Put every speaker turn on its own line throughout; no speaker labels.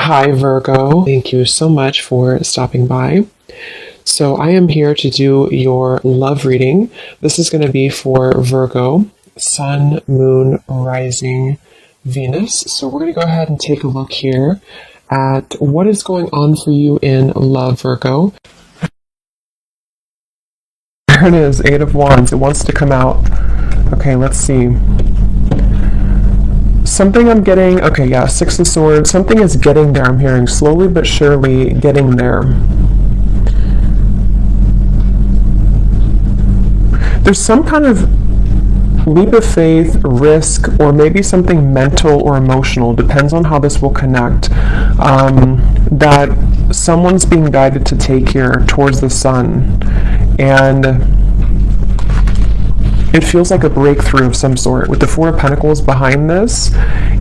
Hi, Virgo. Thank you so much for stopping by. So I am here to do your love reading. This is going to be for Virgo, Sun, Moon, Rising, Venus. So we're going to go ahead and take a look here at what is going on for you in love, Virgo. There it is, Eight of Wands. It wants to come out. Okay, let's see. Something I'm getting, okay, yeah, Six of Swords. Something is getting there, I'm hearing. Slowly but surely getting there. There's some kind of leap of faith, risk, or maybe something mental or emotional, depends on how this will connect, that someone's being guided to take here towards the sun. And it feels like a breakthrough of some sort. With the Four of Pentacles behind this,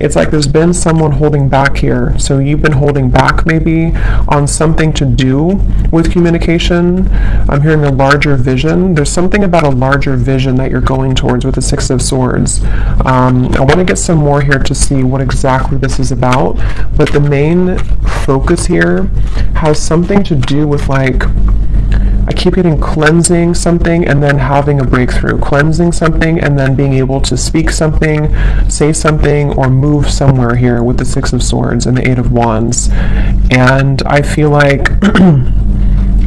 it's like there's been someone holding back here. So you've been holding back maybe on something to do with communication. I'm hearing a larger vision. There's something about a larger vision that you're going towards with the Six of Swords. I want to get some more here to see what exactly this is about. But the main focus here has something to do with, like, I keep getting cleansing something and then having a breakthrough. Cleansing something and then being able to speak something, say something, or move somewhere here with the Six of Swords and the Eight of Wands. And I feel like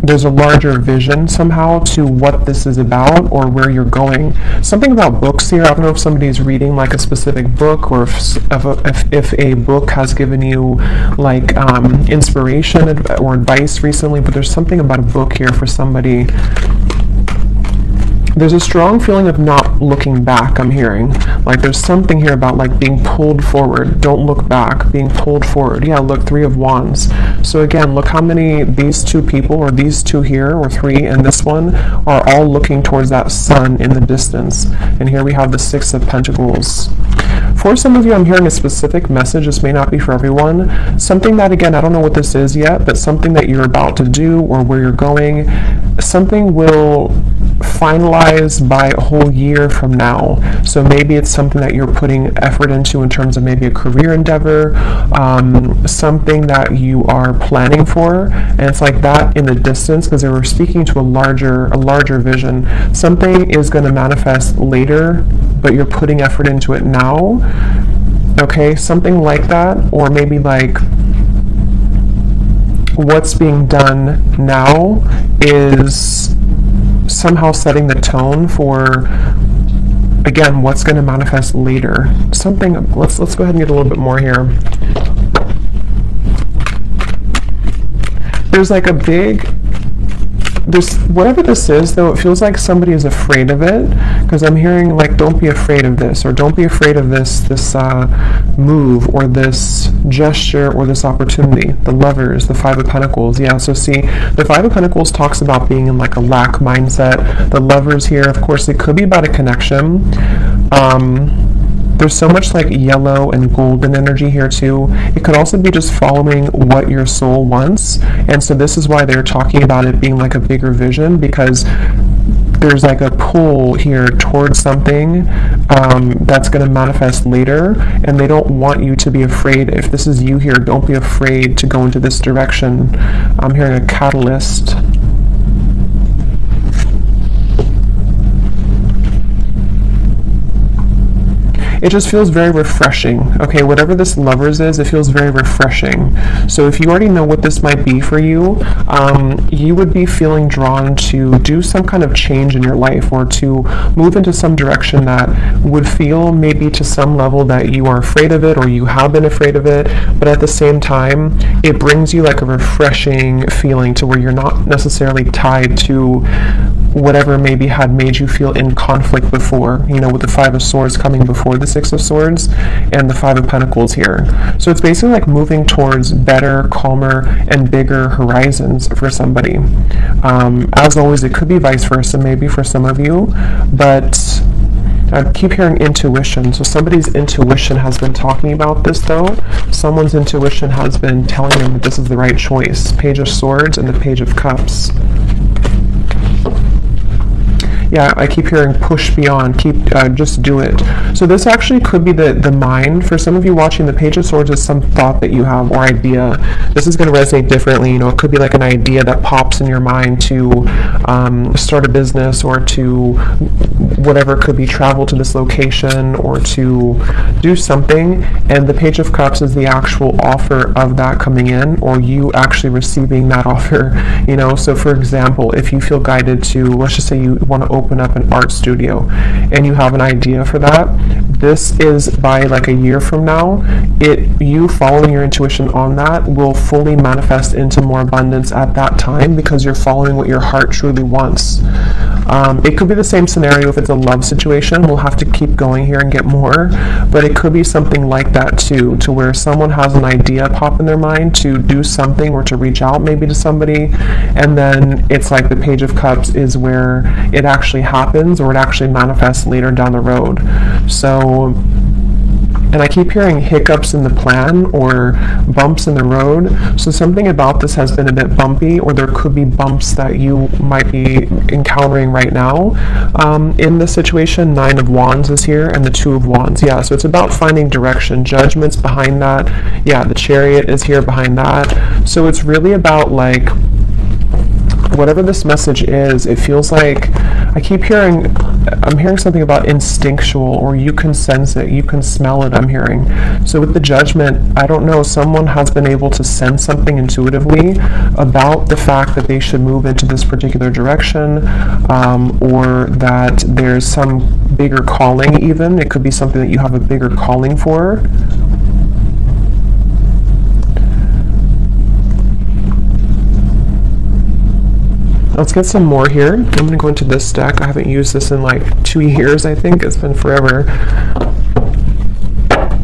there's a larger vision somehow to what this is about or where you're going. Something about books here. I don't know if somebody's reading like a specific book, or if a book has given you like inspiration or advice recently, but there's something about a book here for somebody. There's a strong feeling of not looking back, I'm hearing. Like there's something here about like being pulled forward. Don't look back, being pulled forward. Yeah, look, Three of Wands. So again, look how many these two people, or these two here, or three, and this one, are all looking towards that sun in the distance. And here we have the Six of Pentacles. For some of you, I'm hearing a specific message. This may not be for everyone. Something that, again, I don't know what this is yet, but something that you're about to do or where you're going, something will finalize by a whole year from now. So maybe it's something that you're putting effort into in terms of maybe a career endeavor, something that you are planning for, and it's like that in the distance, because they were speaking to a larger vision. Something is going to manifest later, but you're putting effort into it now. Okay, something like that, or maybe like what's being done now is somehow setting the tone for, again, what's going to manifest later. Something. Let's go ahead and get a little bit more here. There's like a big, whatever this is, though, it feels like somebody is afraid of it, because I'm hearing like, don't be afraid of this, or don't be afraid of this move, or this gesture, or this opportunity. The Lovers, the Five of Pentacles. Yeah, so see, the Five of Pentacles talks about being in like a lack mindset. The Lovers here, of course, it could be about a connection. There's so much like yellow and golden energy here too. It could also be just following what your soul wants. And so this is why they're talking about it being like a bigger vision, because there's like a pull here towards something that's going to manifest later, and they don't want you to be afraid. If this is you here, don't be afraid to go into this direction. I'm hearing a catalyst. It just feels very refreshing. Okay, whatever this Lovers is, it feels very refreshing. So if you already know what this might be for you, you would be feeling drawn to do some kind of change in your life, or to move into some direction that would feel maybe to some level that you are afraid of it, or you have been afraid of it, but at the same time, it brings you like a refreshing feeling to where you're not necessarily tied to whatever maybe had made you feel in conflict before, you know, with the Five of Swords coming before the Six of Swords and the Five of Pentacles here. So it's basically like moving towards better, calmer, and bigger horizons for somebody. As always, it could be vice versa maybe for some of you, but I keep hearing intuition. So somebody's intuition has been talking about this, though. Someone's intuition has been telling them that this is the right choice. Page of Swords and the Page of Cups. Yeah, I keep hearing push beyond, just do it. So this actually could be the mind. For some of you watching, the Page of Swords is some thought that you have or idea. This is going to resonate differently. It could be like an idea that pops in your mind to start a business, or to whatever, it could be travel to this location, or to do something, and the Page of Cups is the actual offer of that coming in, or you actually receiving that offer. So for example, if you feel guided to, let's just say you want to open up an art studio and you have an idea for that, this is by like a year from now, you following your intuition on that will fully manifest into more abundance at that time, because you're following what your heart truly wants. It could be the same scenario if it's a love situation. We'll have to keep going here and get more, but it could be something like that too, to where someone has an idea pop in their mind to do something, or to reach out maybe to somebody, and then it's like the Page of Cups is where it actually happens, or it actually manifests later down the road. So, and I keep hearing hiccups in the plan, or bumps in the road. So something about this has been a bit bumpy, or there could be bumps that you might be encountering right now. In this situation, 9 of Wands is here, and the 2 of Wands. Yeah, so it's about finding direction. Judgment's behind that. Yeah, the Chariot is here behind that. So it's really about like, whatever this message is, it feels like I'm hearing something about instinctual, or you can sense it, you can smell it, I'm hearing. So with the Judgment, I don't know, someone has been able to sense something intuitively about the fact that they should move into this particular direction, or that there's some bigger calling even. It could be something that you have a bigger calling for. Let's get some more here. I'm going to go into this deck. I haven't used this in like 2 years, I think. It's been forever.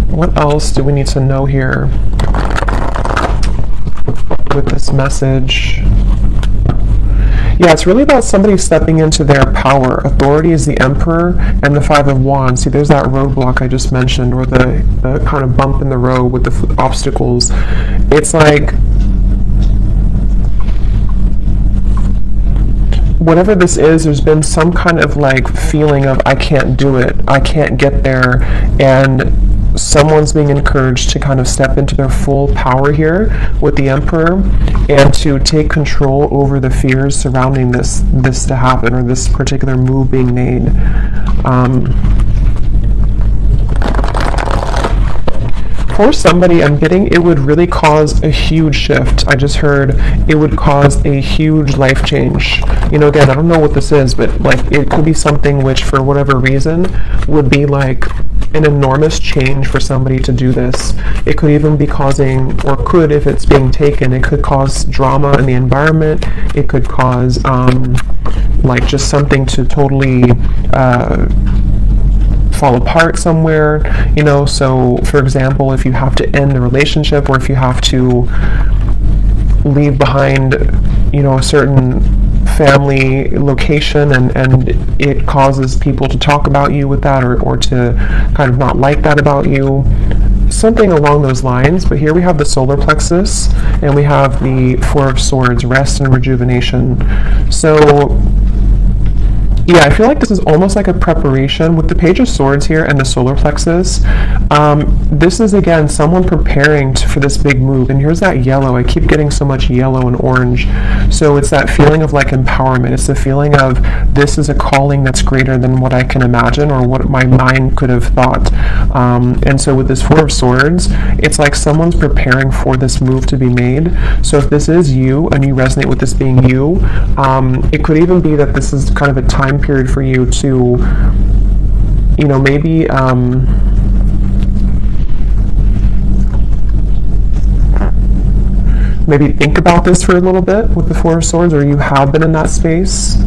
What else do we need to know here with this message? Yeah, it's really about somebody stepping into their power. Authority is the Emperor and the 5 of Wands. See, there's that roadblock I just mentioned, or the kind of bump in the road with the obstacles. It's like, whatever this is, there's been some kind of like feeling of, I can't do it, I can't get there, and someone's being encouraged to kind of step into their full power here with the Emperor, and to take control over the fears surrounding this to happen, or this particular move being made. For somebody, I'm getting it would really cause a huge shift. I just heard it would cause a huge life change. Again, I don't know what this is, but like it could be something which, for whatever reason, would be like an enormous change for somebody to do this. It could even be causing, or could, if it's being taken, it could cause drama in the environment. It could cause like just something to totally fall apart somewhere, so for example, if you have to end the relationship, or if you have to leave behind, a certain family location, and it causes people to talk about you with that, or to kind of not like that about you, something along those lines. But here we have the solar plexus, and we have the 4 of Swords, rest and rejuvenation. So yeah, I feel like this is almost like a preparation with the Page of Swords here and the solar plexus. This is, again, someone preparing for this big move. And here's that yellow. I keep getting so much yellow and orange. So it's that feeling of like empowerment. It's the feeling of, this is a calling that's greater than what I can imagine, or what my mind could have thought. And so with this 4 of Swords, it's like someone's preparing for this move to be made. So if this is you, and you resonate with this being you, it could even be that this is kind of a time period for you to, maybe maybe think about this for a little bit with the 4 of Swords, or you have been in that space.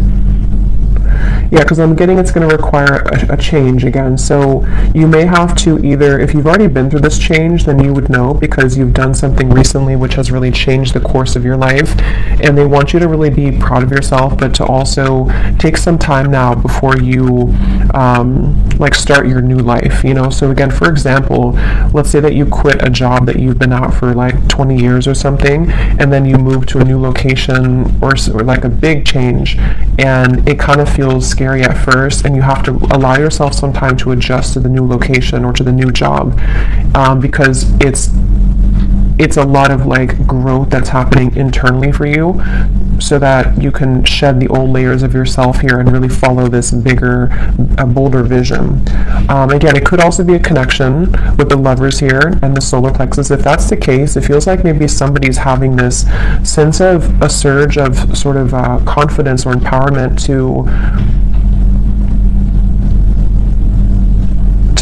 Yeah, because I'm getting it's going to require a change again. So you may have to either, if you've already been through this change, then you would know, because you've done something recently which has really changed the course of your life, and they want you to really be proud of yourself, but to also take some time now before you like start your new life, So again, for example, let's say that you quit a job that you've been out for like 20 years or something, and then you move to a new location, or like a big change, and it kind of feels scary at first, and you have to allow yourself some time to adjust to the new location or to the new job, because it's a lot of like growth that's happening internally for you, so that you can shed the old layers of yourself here and really follow this bigger, bolder vision. Again, it could also be a connection with the Lovers here and the solar plexus. If that's the case, it feels like maybe somebody's having this sense of a surge of sort of confidence or empowerment to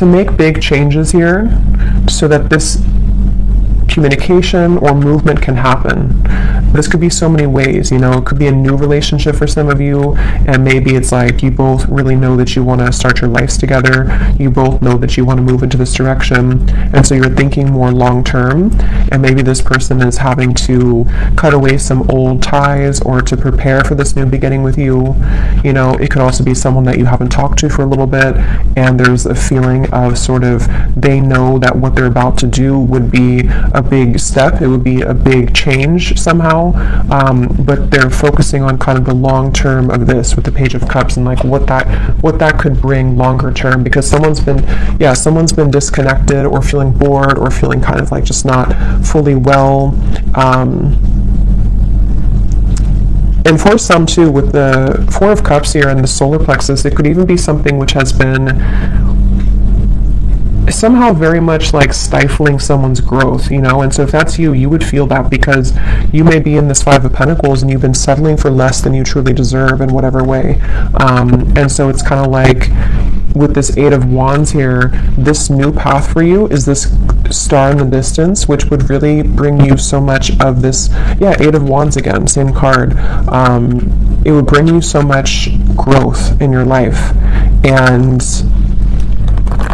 make big changes here, so that this communication or movement can happen. This could be so many ways, you know. It could be a new relationship for some of you, and maybe it's like you both really know that you want to start your lives together. You both know that you want to move into this direction, and so you're thinking more long term, and maybe this person is having to cut away some old ties or to prepare for this new beginning with you. You know, it could also be someone that you haven't talked to for a little bit, and there's a feeling of sort of they know that what they're about to do would be a big step, it would be a big change somehow, but they're focusing on kind of the long term of this with the Page of Cups, and like what that could bring longer term, because someone's been disconnected or feeling bored or feeling kind of like just not fully well, and for some too, with the Four of Cups here and the solar plexus, it could even be something which has been somehow very much like stifling someone's growth, you know. And so if that's you, you would feel that, because you may be in this Five of Pentacles and you've been settling for less than you truly deserve in whatever way, and so it's kind of like with this Eight of Wands here, this new path for you is this star in the distance, which would really bring you so much of this, Eight of Wands again, same card. It would bring you so much growth in your life, and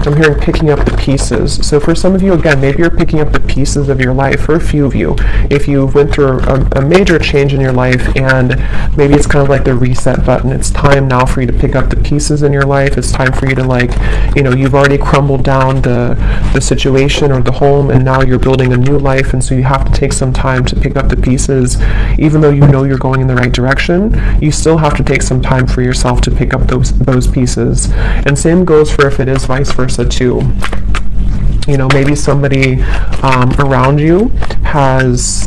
I'm hearing picking up the pieces. So for some of you, again, maybe you're picking up the pieces of your life. For a few of you, if you went through a major change in your life, and maybe it's kind of like the reset button, it's time now for you to pick up the pieces in your life. It's time for you to, like, you know, you've already crumbled down the situation or the home, and now you're building a new life, and so you have to take some time to pick up the pieces. Even though you know you're going in the right direction, you still have to take some time for yourself to pick up those pieces. And same goes for if it is vice versa too. You know, maybe somebody around you has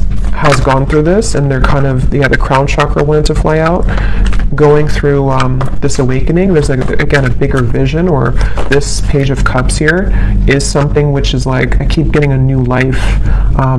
gone through this, and they're kind of, the crown chakra wanted to fly out, going through this awakening. There's again a bigger vision, or this Page of Cups here is something which is like, I keep getting a new life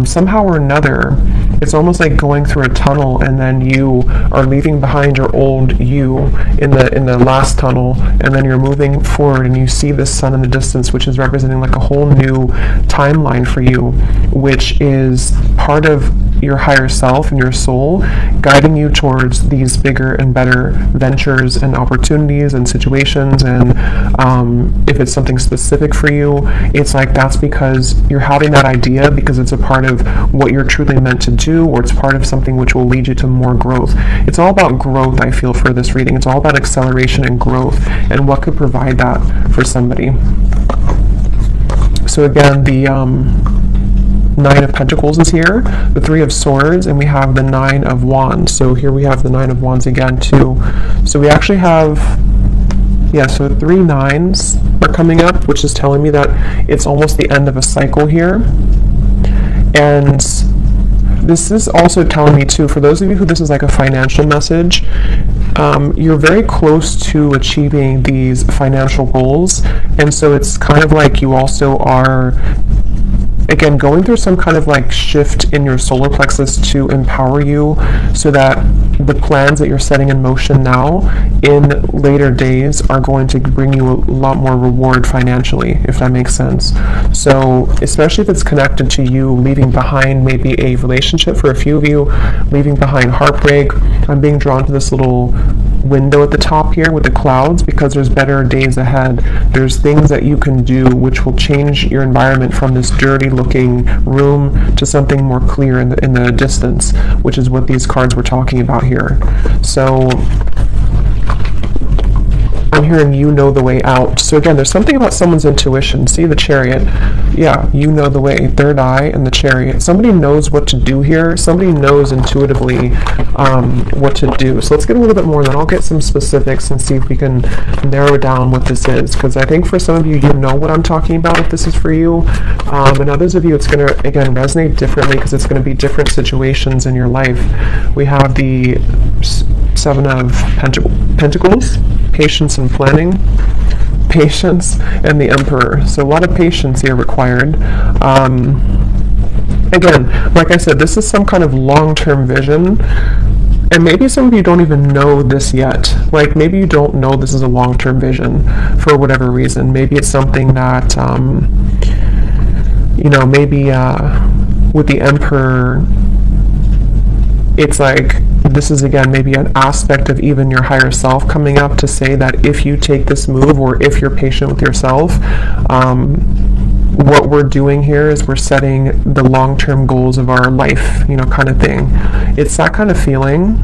somehow or another. It's almost like going through a tunnel, and then you are leaving behind your old you in the last tunnel, and then you're moving forward, and you see this sun in the distance, which is representing like a whole new timeline for you, which is part of your higher self and your soul guiding you towards these bigger and better ventures and opportunities and situations. And if it's something specific for you, it's like that's because you're having that idea because it's a part of what you're truly meant to do, or it's part of something which will lead you to more growth. It's all about growth, I feel, for this reading. It's all about acceleration and growth, and what could provide that for somebody. So again, the Nine of Pentacles is here, the Three of Swords, and we have the Nine of Wands. So here we have the Nine of Wands again too. So we actually have, so 3 nines are coming up, which is telling me that it's almost the end of a cycle here. And this is also telling me too, for those of you who this is like a financial message, you're very close to achieving these financial goals, and so it's kind of like you also are, again, going through some kind of like shift in your solar plexus to empower you, so that the plans that you're setting in motion now in later days are going to bring you a lot more reward financially, if that makes sense. So especially if it's connected to you leaving behind maybe a relationship, for a few of you, leaving behind heartbreak. I'm being drawn to this little window at the top here with the clouds, because there's better days ahead. There's things that you can do which will change your environment from this dirty looking room to something more clear in the distance, which is what these cards were talking about here. So I'm hearing you know the way out. So again, there's something about someone's intuition. See the Chariot. Yeah, you know the way. Third eye and the Chariot. Somebody knows what to do here. Somebody knows intuitively what to do. So let's get a little bit more, and then I'll get some specifics and see if we can narrow down what this is. Because I think for some of you, you know what I'm talking about if this is for you. And others of you, it's going to, again, resonate differently because it's going to be different situations in your life. We have the Seven of Pentacles, patience and planning, patience, and the Emperor. So a lot of patience here required. Again, like I said, this is some kind of long-term vision. And maybe some of you don't even know this yet. Like, maybe you don't know this is a long-term vision for whatever reason. Maybe it's something that, maybe with the Emperor, it's like, this is again maybe an aspect of even your higher self coming up to say that if you take this move, or if you're patient with yourself, what we're doing here is we're setting the long-term goals of our life, kind of thing. It's that kind of feeling.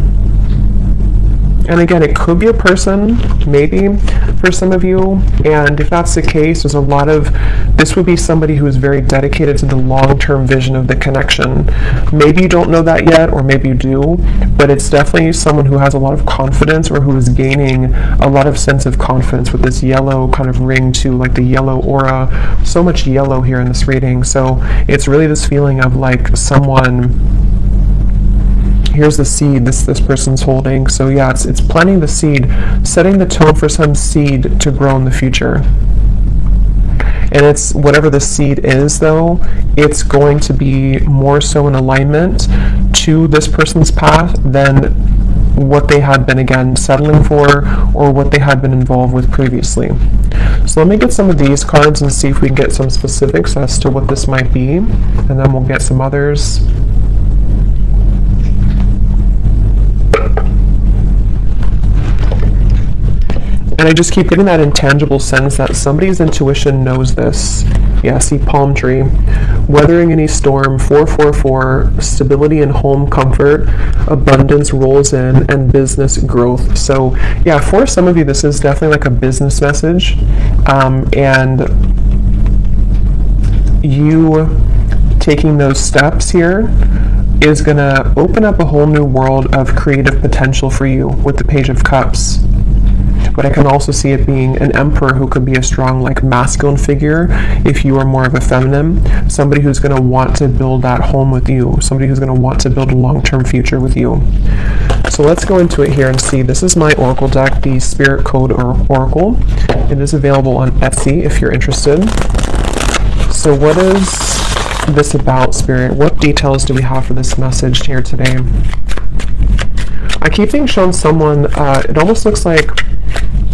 And again, it could be a person, maybe, for some of you. And if that's the case, there's a lot of, this would be somebody who is very dedicated to the long-term vision of the connection. Maybe you don't know that yet, or maybe you do, but it's definitely someone who has a lot of confidence, or who is gaining a lot of sense of confidence with this yellow kind of ring too, like the yellow aura. So much yellow here in this reading. So it's really this feeling of like someone, here's the seed this person's holding. So yeah, it's planting the seed, setting the tone for some seed to grow in the future. And it's whatever the seed is, though, it's going to be more so in alignment to this person's path than what they had been, again, settling for, or what they had been involved with previously. So let me get some of these cards and see if we can get some specifics as to what this might be, and then we'll get some others. And I just keep getting that intangible sense that somebody's intuition knows this. Yeah, see, palm tree. Weathering any storm, 444, stability and home comfort, abundance rolls in, and business growth. So yeah, for some of you, this is definitely like a business message. And you taking those steps here is going to open up a whole new world of creative potential for you with the Page of Cups. But I can also see it being an Emperor who could be a strong, like, masculine figure if you are more of a feminine. Somebody who's going to want to build that home with you. Somebody who's going to want to build a long-term future with you. So let's go into it here and see. This is my Oracle deck, the Spirit Code Oracle. It is available on Etsy if you're interested. So what is this about, Spirit? What details do we have for this message here today? I keep being shown someone, it almost looks like,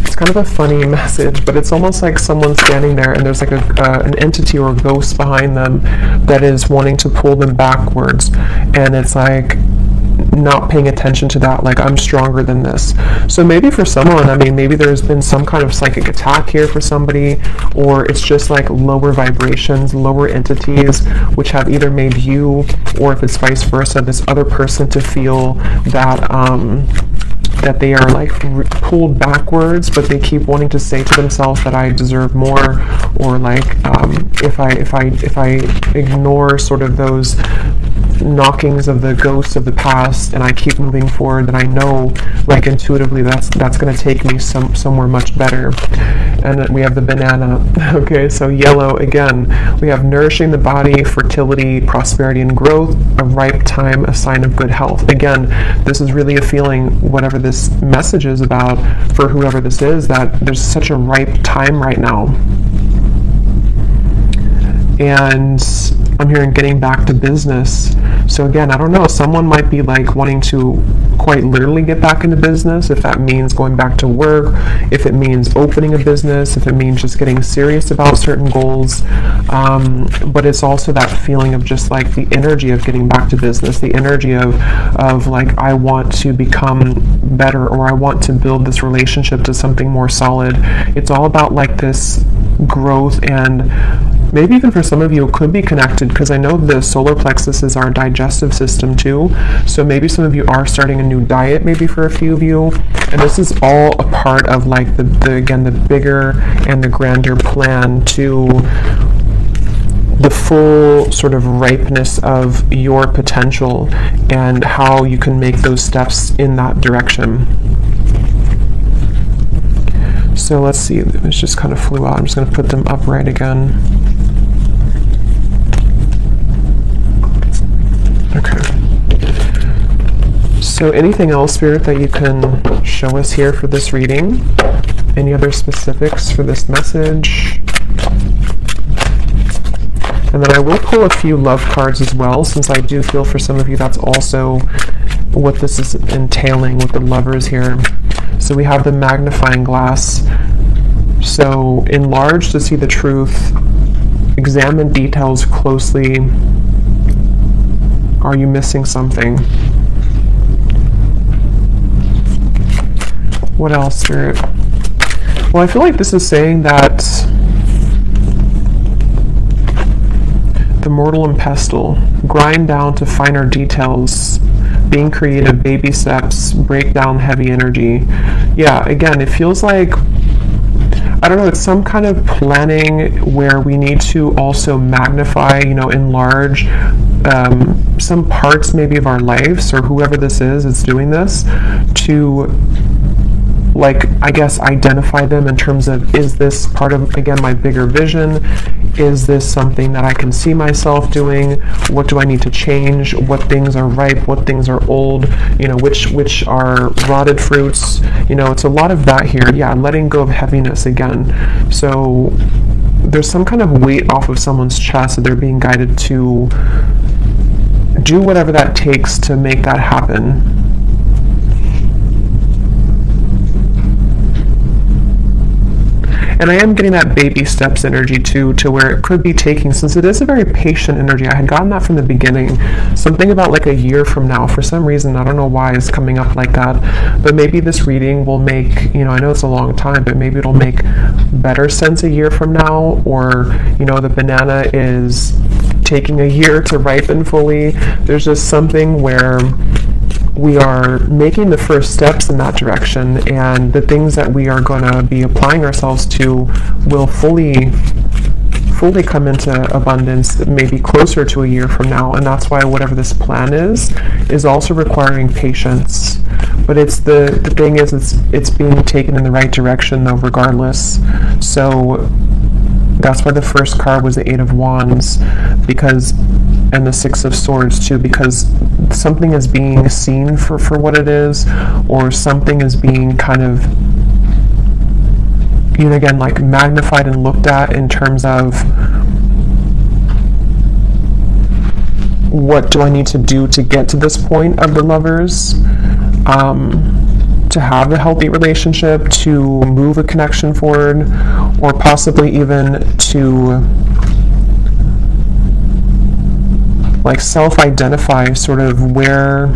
it's kind of a funny message, but it's almost like someone standing there and there's like an entity or a ghost behind them that is wanting to pull them backwards. And it's like not paying attention to that, like, I'm stronger than this. So maybe for someone, I mean, maybe there's been some kind of psychic attack here for somebody, or it's just like lower vibrations, lower entities, which have either made you, or if it's vice versa, this other person to feel that that they are like pulled backwards, but they keep wanting to say to themselves that I deserve more, or like if I ignore sort of those knockings of the ghosts of the past and I keep moving forward, then I know, like, intuitively that's going to take me somewhere much better. And then we have the banana. Okay, so yellow again. We have nourishing the body, fertility, prosperity, and growth, a ripe time, a sign of good health. Again, this is really a feeling, whatever this message is about for whoever this is, that there's such a ripe time right now. And I'm hearing getting back to business. So again, I don't know, someone might be like wanting to quite literally get back into business, if that means going back to work, if it means opening a business, if it means just getting serious about certain goals. But it's also that feeling of just like the energy of getting back to business, the energy of like, I want to become better, or I want to build this relationship to something more solid. It's all about like this growth and Maybe even for some of you, it could be connected, because I know the solar plexus is our digestive system too. So maybe some of you are starting a new diet, maybe for a few of you. And this is all a part of like the bigger and the grander plan to the full sort of ripeness of your potential and how you can make those steps in that direction. So let's see, it just kind of flew out. I'm just going to put them upright again. Okay. So anything else, Spirit, that you can show us here for this reading? Any other specifics for this message? And then I will pull a few love cards as well, since I do feel for some of you that's also what this is entailing with the lovers here. So we have the magnifying glass. So enlarge to see the truth. Examine details closely. Are you missing something? What else, Spirit? Well, I feel like this is saying that the mortal and pestle, grind down to finer details, being creative, baby steps, break down heavy energy. Yeah, again, it feels like, I don't know, it's some kind of planning where we need to also magnify, enlarge some parts maybe of our lives, or whoever this is doing this, to I guess identify them in terms of, is this part of, again, my bigger vision? Is this something that I can see myself doing? What do I need to change? What things are ripe? What things are old? Which are rotted fruits? It's a lot of that here. Yeah, letting go of heaviness again. So there's some kind of weight off of someone's chest that they're being guided to do whatever that takes to make that happen. And I am getting that baby steps energy too, to where it could be taking, since it is a very patient energy. I had gotten that from the beginning. Something about like a year from now, for some reason, I don't know why it's coming up like that. But maybe this reading will make, I know it's a long time, but maybe it'll make better sense a year from now. Or, the banana is taking a year to ripen fully. There's just something where we are making the first steps in that direction, and the things that we are going to be applying ourselves to will fully come into abundance maybe closer to a year from now. And that's why whatever this plan is also requiring patience. But it's the thing is, it's being taken in the right direction though, regardless. So that's why the first card was the Eight of Wands, and the Six of Swords too, because something is being seen for what it is, or something is being kind of, again, like magnified and looked at in terms of, what do I need to do to get to this point of the lovers, to have a healthy relationship, to move a connection forward, or possibly even to self-identify sort of where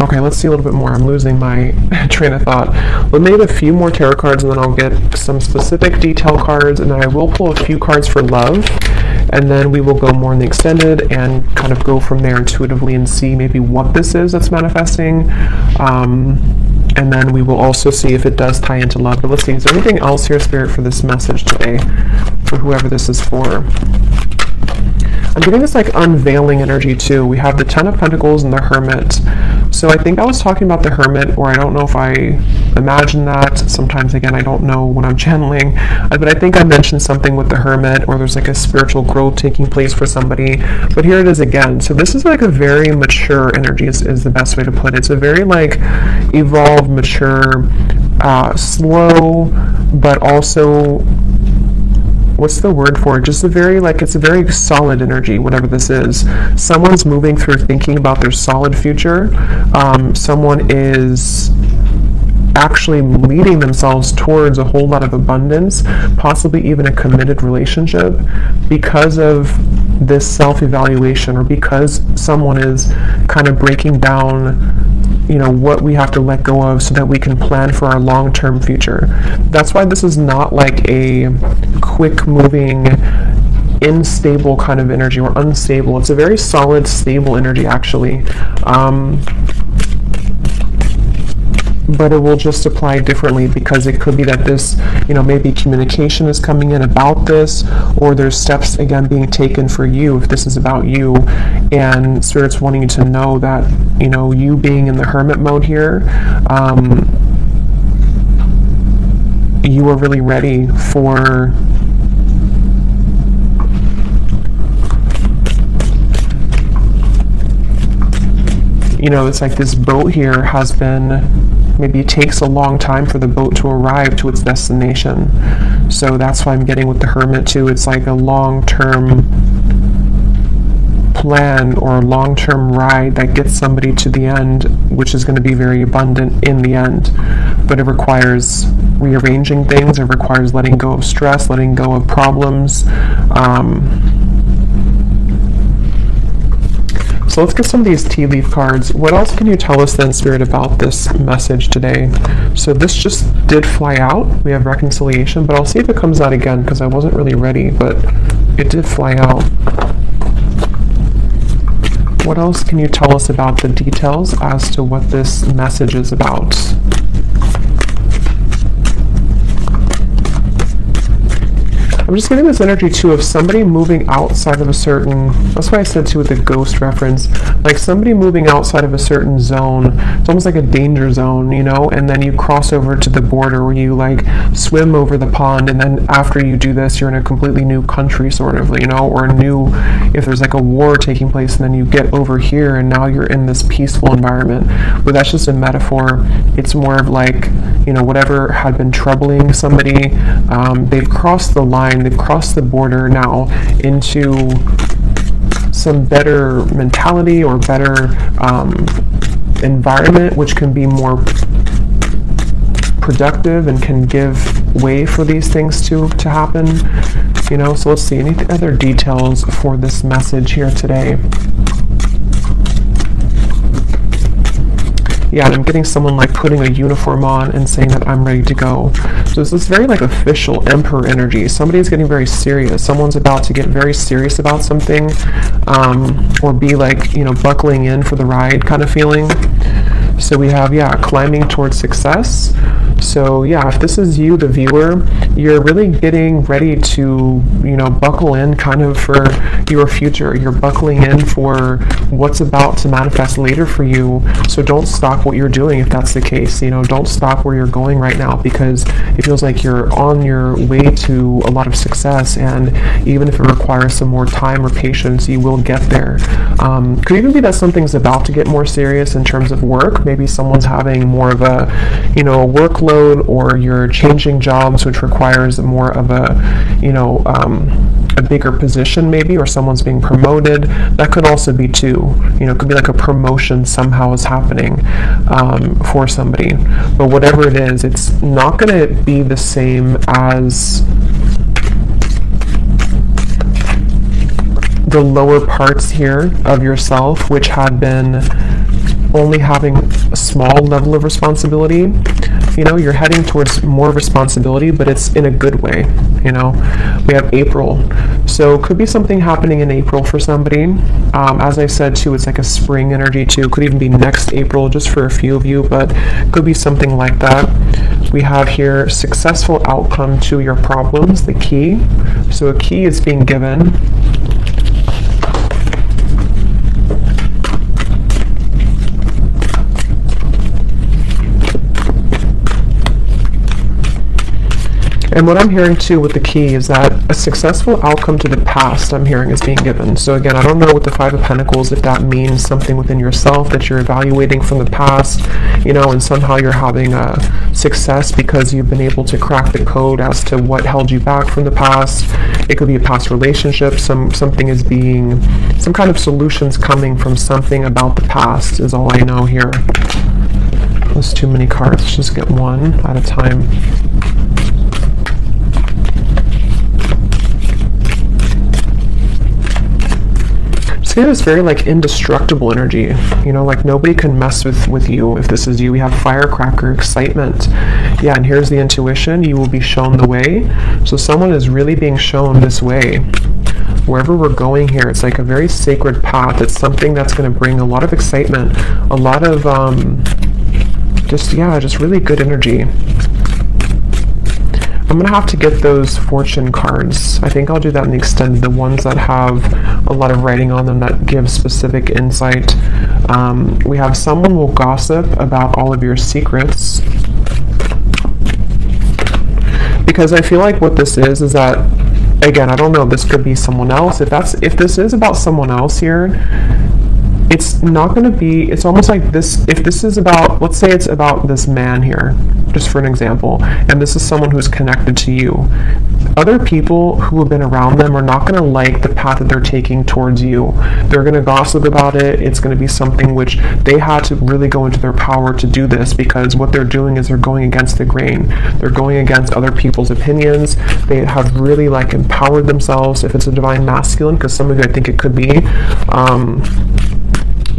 okay, let's see a little bit more. I'm losing my train of thought. We'll make a few more tarot cards, and then I'll get some specific detail cards, and then I will pull a few cards for love, and then we will go more in the extended and kind of go from there intuitively and see maybe what this is that's manifesting. And then we will also see if it does tie into love. But let's see, is there anything else here, Spirit, for this message today, for whoever this is for? I'm getting this unveiling energy too. We have the Ten of Pentacles and the Hermit. So I think I was talking about the Hermit, or I don't know if I imagined that. Sometimes, again, I don't know when I'm channeling. But I think I mentioned something with the Hermit, or there's a spiritual growth taking place for somebody. But here it is again. So this is a very mature energy is the best way to put it. It's a very evolved, mature, slow, but also, what's the word for it? Just a very, it's a very solid energy, whatever this is. Someone's moving through thinking about their solid future. Someone is actually leading themselves towards a whole lot of abundance, possibly even a committed relationship, because of this self-evaluation, or because someone is kind of breaking down what we have to let go of so that we can plan for our long-term future. That's why this is not like a quick moving, unstable kind of energy, or unstable. It's a very solid, stable energy, actually. But it will just apply differently, because it could be that this, maybe communication is coming in about this, or there's steps, again, being taken for you if this is about you, and Spirit's wanting you to know that, you being in the hermit mode here, you are really ready for it's like this boat here has been, maybe it takes a long time for the boat to arrive to its destination. So that's why I'm getting with the hermit too. It's like a long-term plan or a long-term ride that gets somebody to the end, which is going to be very abundant in the end. But it requires rearranging things. It requires letting go of stress, letting go of problems. So let's get some of these tea leaf cards. What else can you tell us then, Spirit, about this message today? So this just did fly out. We have reconciliation, but I'll see if it comes out again, because I wasn't really ready, but it did fly out. What else can you tell us about the details as to what this message is about? I'm just getting this energy too of somebody moving outside of a certain, that's why I said too with the ghost reference, like somebody moving outside of a certain zone. It's almost like a danger zone, and then you cross over to the border where you like swim over the pond, and then after you do this, you're in a completely new country sort of, or a new, if there's like a war taking place, and then you get over here and now you're in this peaceful environment. But that's just a metaphor. It's more of like, whatever had been troubling somebody, they've crossed the line, they've crossed the border now into some better mentality or better environment, which can be more productive and can give way for these things to happen. So let's see, any other details for this message here today? Yeah, and I'm getting someone like putting a uniform on and saying that I'm ready to go. So this is very like official emperor energy. Somebody's getting very serious. Someone's about to get very serious about something, or be like, buckling in for the ride kind of feeling. So we have, climbing towards success. So if this is you, the viewer, you're really getting ready to, buckle in kind of for your future. You're buckling in for what's about to manifest later for you. So don't stop what you're doing if that's the case. Don't stop where you're going right now, because it feels like you're on your way to a lot of success, and even if it requires some more time or patience, you will get there. Could even be that something's about to get more serious in terms of work. Maybe someone's having more of a, workload, or you're changing jobs, which requires more of a bigger position maybe, or someone's being promoted. That could also be too, it could be like a promotion somehow is happening for somebody. But whatever it is, it's not going to be the same as the lower parts here of yourself, which had been only having a small level of responsibility. You're heading towards more responsibility, but it's in a good way. We have April, so could be something happening in April for somebody. As I said too, it's like a spring energy too. Could even be next April, just for a few of you, but could be something like that. We have here successful outcome to your problems, the key. So a key is being given. And what I'm hearing too with the key is that a successful outcome to the past, I'm hearing, is being given. So again, I don't know with the Five of Pentacles if that means something within yourself that you're evaluating from the past, and somehow you're having a success because you've been able to crack the code as to what held you back from the past. It could be a past relationship. Something is being, some kind of solutions coming from something about the past is all I know here. There's too many cards. Let's just get one at a time. getting this very like indestructible energy, you know, like nobody can mess with you if this is you. We have firecracker, excitement. Yeah, and here's the intuition. You will be shown the way. So someone is really being shown this way. Wherever we're going here, it's like a very sacred path. It's something that's going to bring a lot of excitement, a lot of just really good energy. I'm going to have to get those fortune cards. I think I'll do that in the extended, the ones that have a lot of writing on them that give specific insight. We have someone will gossip about all of your secrets. Because I feel like what this is that, again, I don't know, this could be someone else. If this is about someone else here, it's not going to be, it's almost like this, if this is about, let's say it's about this man here, just for an example, and this is someone who's connected to you. Other people who have been around them are not going to like the path that they're taking towards you. They're going to gossip about it. It's going to be something which they had to really go into their power to do this, because what they're doing is they're going against the grain. They're going against other people's opinions. They have really like empowered themselves, if it's a divine masculine, because some of you I think it could be.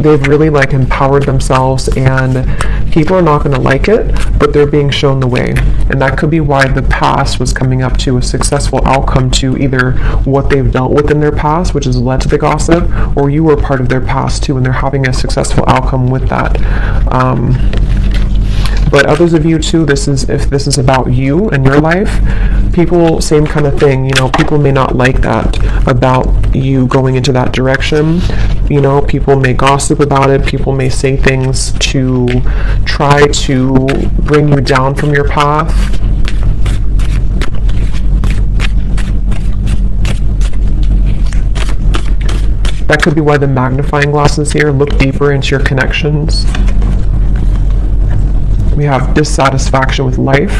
They've really like empowered themselves, and people are not going to like it, but they're being shown the way. And that could be why the past was coming up to a successful outcome to either what they've dealt with in their past, which has led to the gossip, or you were part of their past too, and they're having a successful outcome with that. But others of you too, if this is about you and your life, people, same kind of thing, you know, people may not like that about you going into that direction. You know, people may gossip about it, people may say things to try to bring you down from your path. That could be why the magnifying glass is here. Look deeper into your connections. We have dissatisfaction with life.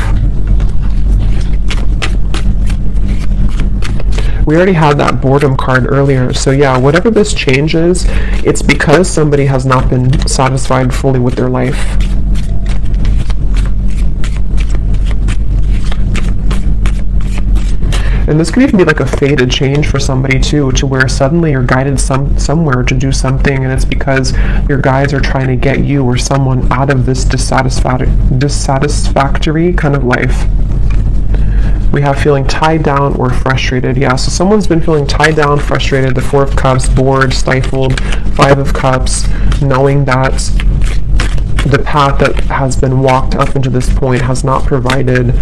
We already had that boredom card earlier. So yeah, whatever this change is, it's because somebody has not been satisfied fully with their life. And this could even be like a fated change for somebody too, to where suddenly you're guided somewhere to do something, and it's because your guides are trying to get you or someone out of this dissatisfactory kind of life. We have feeling tied down or frustrated. Yeah, so someone's been feeling tied down, frustrated, the Four of Cups, bored, stifled, Five of Cups, knowing that the path that has been walked up into this point has not provided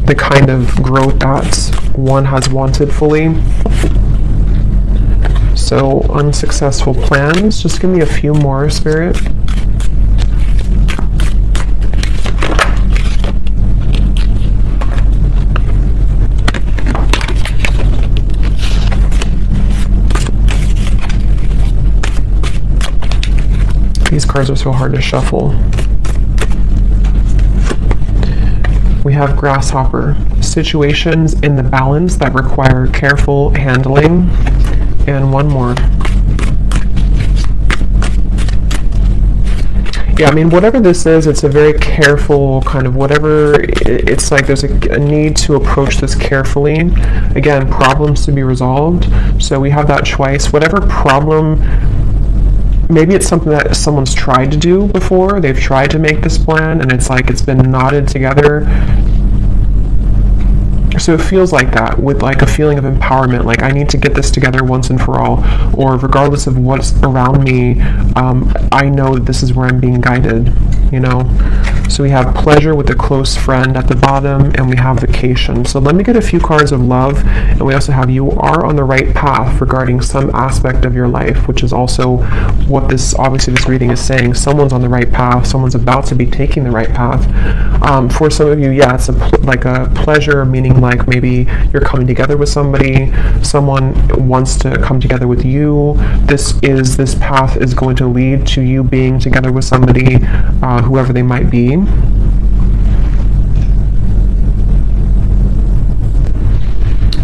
the kind of growth that one has wanted fully. So unsuccessful plans. Just give me a few more, Spirit. These cards are so hard to shuffle. We have grasshopper, situations in the balance that require careful handling, and one more. Yeah, I mean, whatever this is, it's a very careful kind of whatever, it's like there's a need to approach this carefully. Again, problems to be resolved. So we have that choice. Whatever problem, maybe it's something that someone's tried to do before. They've tried to make this plan, and it's like it's been knotted together. So it feels like that, with like a feeling of empowerment, like I need to get this together once and for all, or regardless of what's around me, I know that this is where I'm being guided, you know. So we have pleasure with a close friend at the bottom, and we have vacation. So let me get a few cards of love, and we also have you are on the right path regarding some aspect of your life, which is also what this, obviously this reading is saying. Someone's on the right path, someone's about to be taking the right path. For some of you, yeah, it's like a pleasure, meaning like maybe you're coming together with somebody, someone wants to come together with you. This path is going to lead to you being together with somebody, whoever they might be.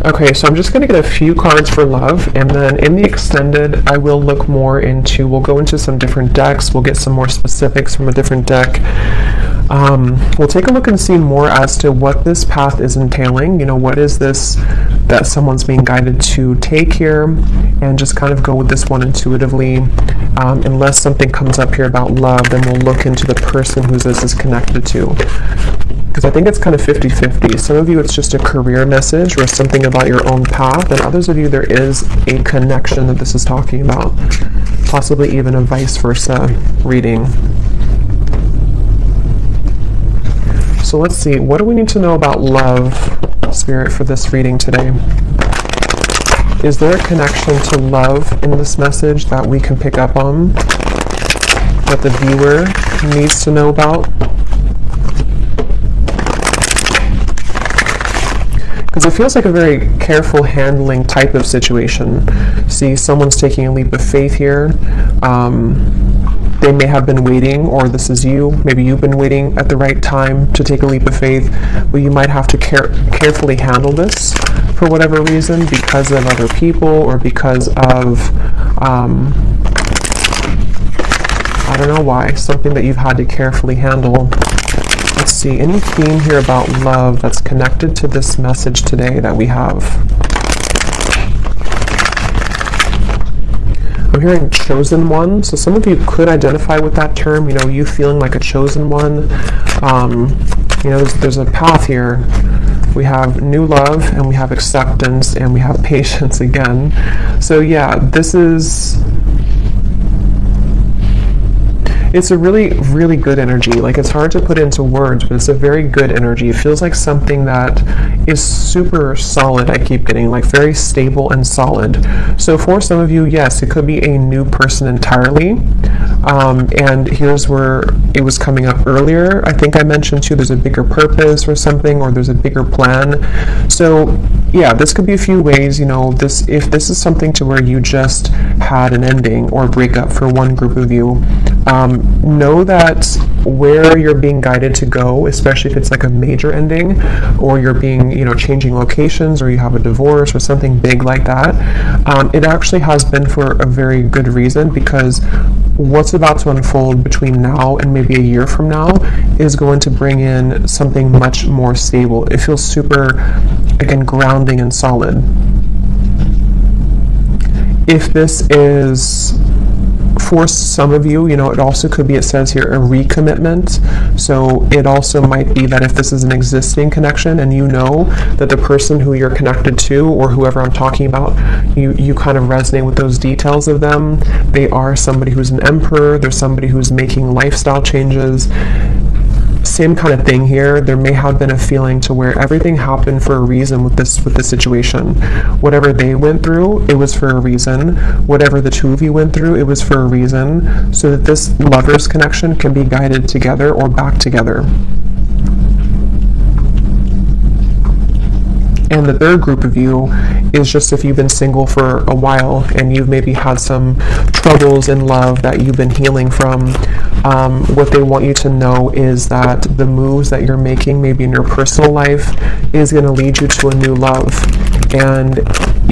Okay, so I'm just going to get a few cards for love, and then in the extended, I will look more into, we'll go into some different decks, we'll get some more specifics from a different deck. We'll take a look and see more as to what this path is entailing. You know, what is this that someone's being guided to take here, and just kind of go with this one intuitively. Unless something comes up here about love, then we'll look into the person who this is connected to. Because I think it's kind of 50-50. Some of you, it's just a career message or something about your own path, and others of you, there is a connection that this is talking about. Possibly even a vice versa reading. So let's see, what do we need to know about love, Spirit, for this reading today? Is there a connection to love in this message that we can pick up on, that the viewer needs to know about? Because it feels like a very careful handling type of situation. See, someone's taking a leap of faith here. They may have been waiting, or this is you. Maybe you've been waiting at the right time to take a leap of faith, but you might have to carefully handle this for whatever reason, because of other people, or because of, I don't know why, something that you've had to carefully handle. Let's see, any theme here about love that's connected to this message today that we have? I'm hearing chosen one, so some of you could identify with that term, you know, you feeling like a chosen one. You know, there's a path here. We have new love, and we have acceptance, and we have patience again. So yeah, this is... It's a really, really good energy. Like, it's hard to put into words, but it's a very good energy. It feels like something that is super solid. I keep getting, like, very stable and solid. So for some of you, yes, it could be a new person entirely. And here's where it was coming up earlier. I think I mentioned too, there's a bigger purpose or something, or there's a bigger plan. So yeah, this could be a few ways, you know, if this is something to where you just had an ending or breakup for one group of you, know that where you're being guided to go, especially if it's like a major ending, or you're being, you know, changing locations, or you have a divorce or something big like that, it actually has been for a very good reason, because what's about to unfold between now and maybe a year from now is going to bring in something much more stable. It feels super, again, grounding and solid. If this is for some of you, you know, it also could be, it says here, a recommitment. So it also might be that if this is an existing connection and you know that the person who you're connected to, or whoever I'm talking about, you kind of resonate with those details of them. They are somebody who's an emperor, they're somebody who's making lifestyle changes. Same kind of thing here. There may have been a feeling to where everything happened for a reason with this situation. Whatever they went through, it was for a reason. Whatever the two of you went through, it was for a reason, so that this lover's connection can be guided together or back together. And the third group of you is just if you've been single for a while and you've maybe had some troubles in love that you've been healing from. What they want you to know is that the moves that you're making, maybe in your personal life, is going to lead you to a new love. And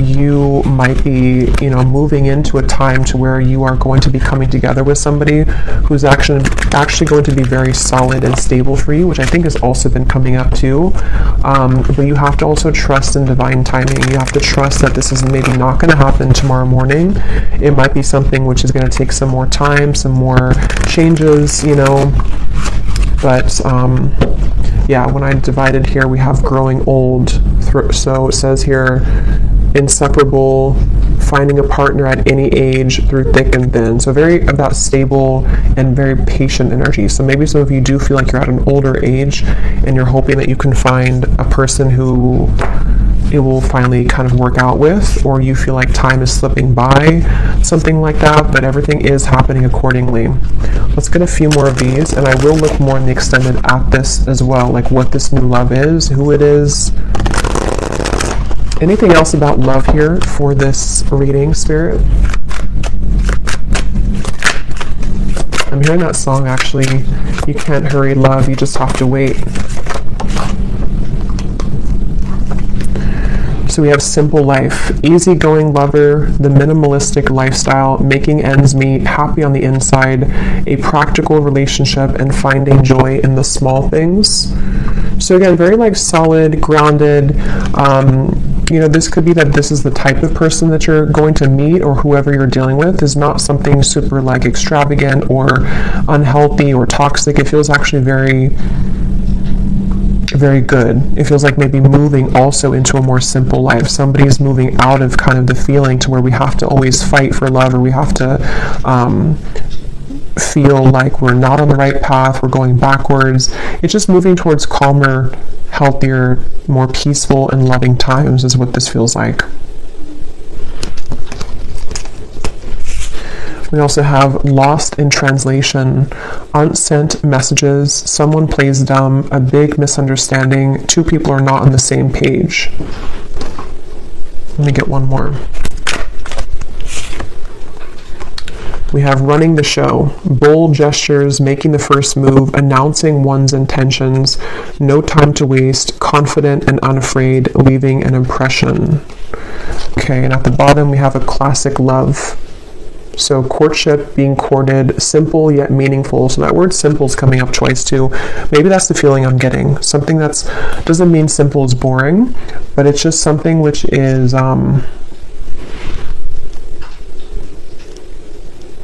you might be, you know, moving into a time to where you are going to be coming together with somebody who's actually going to be very solid and stable for you, which I think has also been coming up too. But you have to also trust in divine timing. You have to trust that this is maybe not going to happen tomorrow morning. It might be something which is going to take some more time, some more changes, you know. But yeah, when I divided here, we have growing old. So it says here, inseparable, finding a partner at any age through thick and thin. So very about stable and very patient energy. So maybe some of you do feel like you're at an older age and you're hoping that you can find a person who it will finally kind of work out with, or you feel like time is slipping by, something like that, but everything is happening accordingly. Let's get a few more of these, and I will look more in the extended at this as well, like what this new love is, who it is. Anything else about love here for this reading, Spirit? I'm hearing that song, actually. You can't hurry love, you just have to wait. So we have simple life, easygoing lover, the minimalistic lifestyle, making ends meet, happy on the inside, a practical relationship, and finding joy in the small things. So again, very like solid, grounded. You know, this could be that this is the type of person that you're going to meet, or whoever you're dealing with is not something super like extravagant or unhealthy or toxic. It feels actually very, very good. It feels like maybe moving also into a more simple life. Somebody's moving out of kind of the feeling to where we have to always fight for love, or we have to feel like we're not on the right path, we're going backwards. It's just moving towards calmer, healthier, more peaceful and loving times is what this feels like. We also have lost in translation, unsent messages, someone plays dumb, a big misunderstanding, two people are not on the same page. Let me get one more. We have running the show, bold gestures, making the first move, announcing one's intentions, no time to waste, confident and unafraid, leaving an impression. Okay, and at the bottom we have a classic love. So courtship, being courted, simple yet meaningful. So that word simple is coming up twice too. Maybe that's the feeling I'm getting. Something that's, doesn't mean simple is boring, but it's just something which is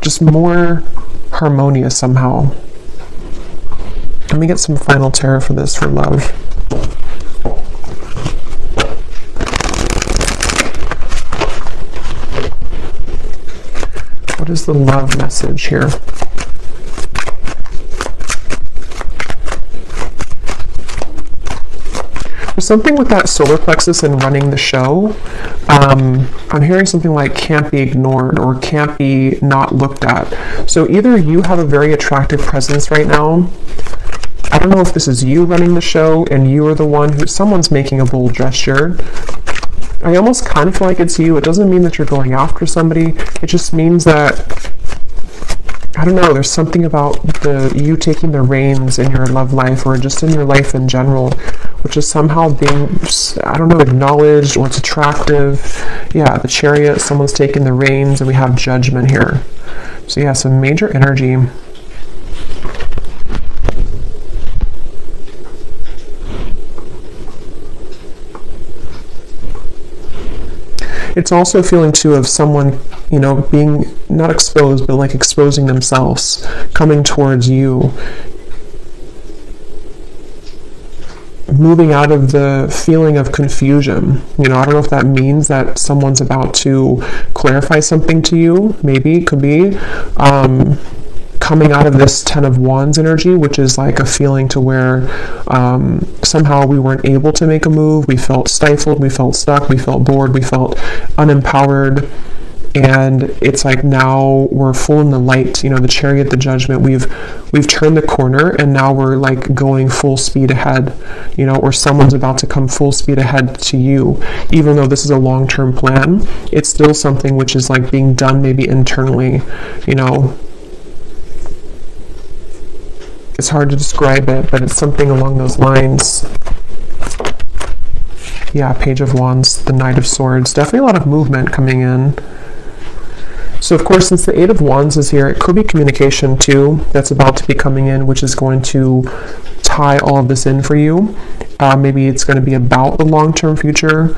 just more harmonious somehow. Let me get some final tarot for this for love. What is the love message here? There's something with that solar plexus and running the show. I'm hearing something like can't be ignored or can't be not looked at. So either you have a very attractive presence right now. I don't know if this is you running the show and you are the one who, someone's making a bold gesture. I almost kind of feel like it's you. It doesn't mean that you're going after somebody. It just means that, I don't know, there's something about you taking the reins in your love life or just in your life in general, which is somehow being, I don't know, acknowledged, or it's attractive. Yeah, the Chariot, someone's taking the reins, and we have Judgment here. So yeah, some major energy. It's also a feeling too of someone, you know, being not exposed, but like exposing themselves, coming towards you, moving out of the feeling of confusion. You know, I don't know if that means that someone's about to clarify something to you. Maybe it could be coming out of this Ten of Wands energy, which is like a feeling to where somehow we weren't able to make a move. We felt stifled, we felt stuck, we felt bored, we felt unempowered. And it's like now we're full in the light, you know, the Chariot, the Judgment, we've turned the corner, and now we're like going full speed ahead, you know, or someone's about to come full speed ahead to you. Even though this is a long-term plan, it's still something which is like being done maybe internally, you know. It's hard to describe it, but it's something along those lines. Yeah, Page of Wands, the Knight of Swords, definitely a lot of movement coming in. So of course, since the Eight of Wands is here, it could be communication too that's about to be coming in, which is going to tie all of this in for you. Maybe it's going to be about the long-term future.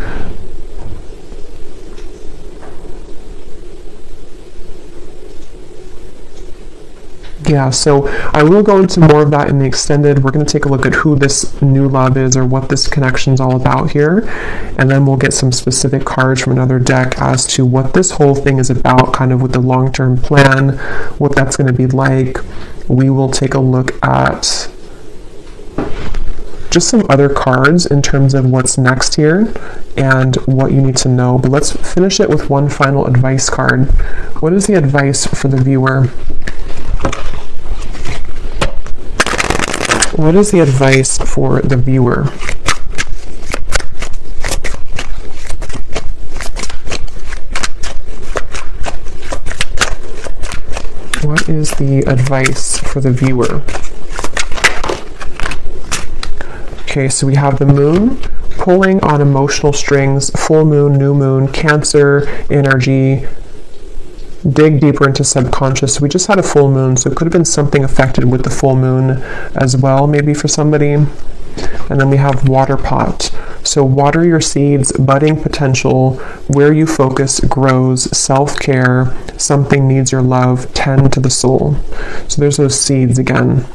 Yeah, so I will go into more of that in the extended. We're going to take a look at who this new love is, or what this connection is all about here. And then we'll get some specific cards from another deck as to what this whole thing is about, kind of with the long-term plan, what that's going to be like. We will take a look at just some other cards in terms of what's next here and what you need to know. But let's finish it with one final advice card. What is the advice for the viewer? What is the advice for the viewer? What is the advice for the viewer? Okay, so we have the Moon, pulling on emotional strings, full moon, new moon, Cancer energy. Dig deeper into subconscious. We just had a full moon, so it could have been something affected with the full moon as well, maybe for somebody. And then we have water pot. So water your seeds, budding potential, where you focus grows, self-care, something needs your love, tend to the soul. So there's those seeds again.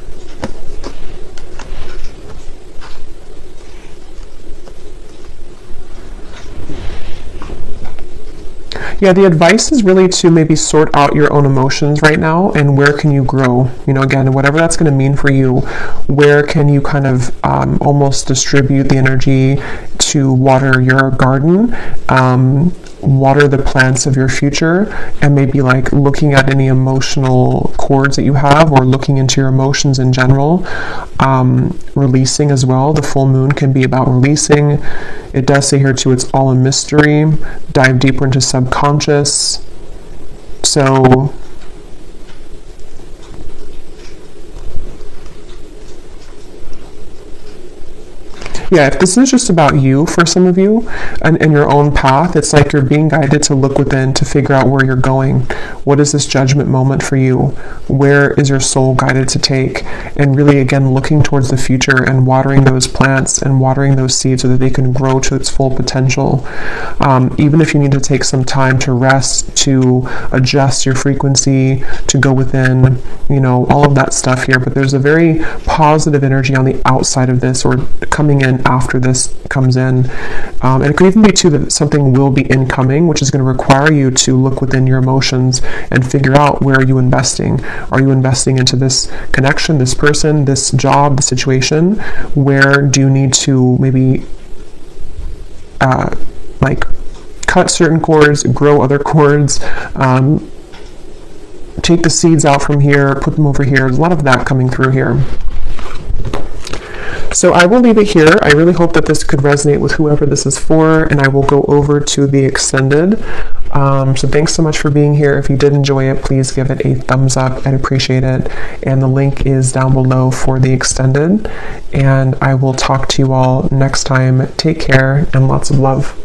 Yeah, the advice is really to maybe sort out your own emotions right now and where can you grow. You know, again, whatever that's going to mean for you, where can you kind of almost distribute the energy to water your garden, water the plants of your future, and maybe like looking at any emotional cords that you have or looking into your emotions in general, releasing as well. The full moon can be about releasing. It does say here too, it's all a mystery. Dive deeper into subconscious. So yeah, if this is just about you for some of you and your own path, it's like you're being guided to look within to figure out where you're going. What is this judgment moment for you? Where is your soul guided to take? And really, again, looking towards the future and watering those plants and watering those seeds so that they can grow to its full potential. Even if you need to take some time to rest, to adjust your frequency, to go within, you know, all of that stuff here. But there's a very positive energy on the outside of this, or coming in after this comes in. And it could even be too that something will be incoming, which is going to require you to look within your emotions and figure out, where are you investing? Are you investing into this connection, this person, this job, the situation? Where do you need to maybe like cut certain cords, grow other cords, take the seeds out from here, put them over here? There's a lot of that coming through here. So I will leave it here. I really hope that this could resonate with whoever this is for, and I will go over to the extended. So thanks so much for being here. If you did enjoy it, please give it a thumbs up. I'd appreciate it. And the link is down below for the extended. And I will talk to you all next time. Take care and lots of love.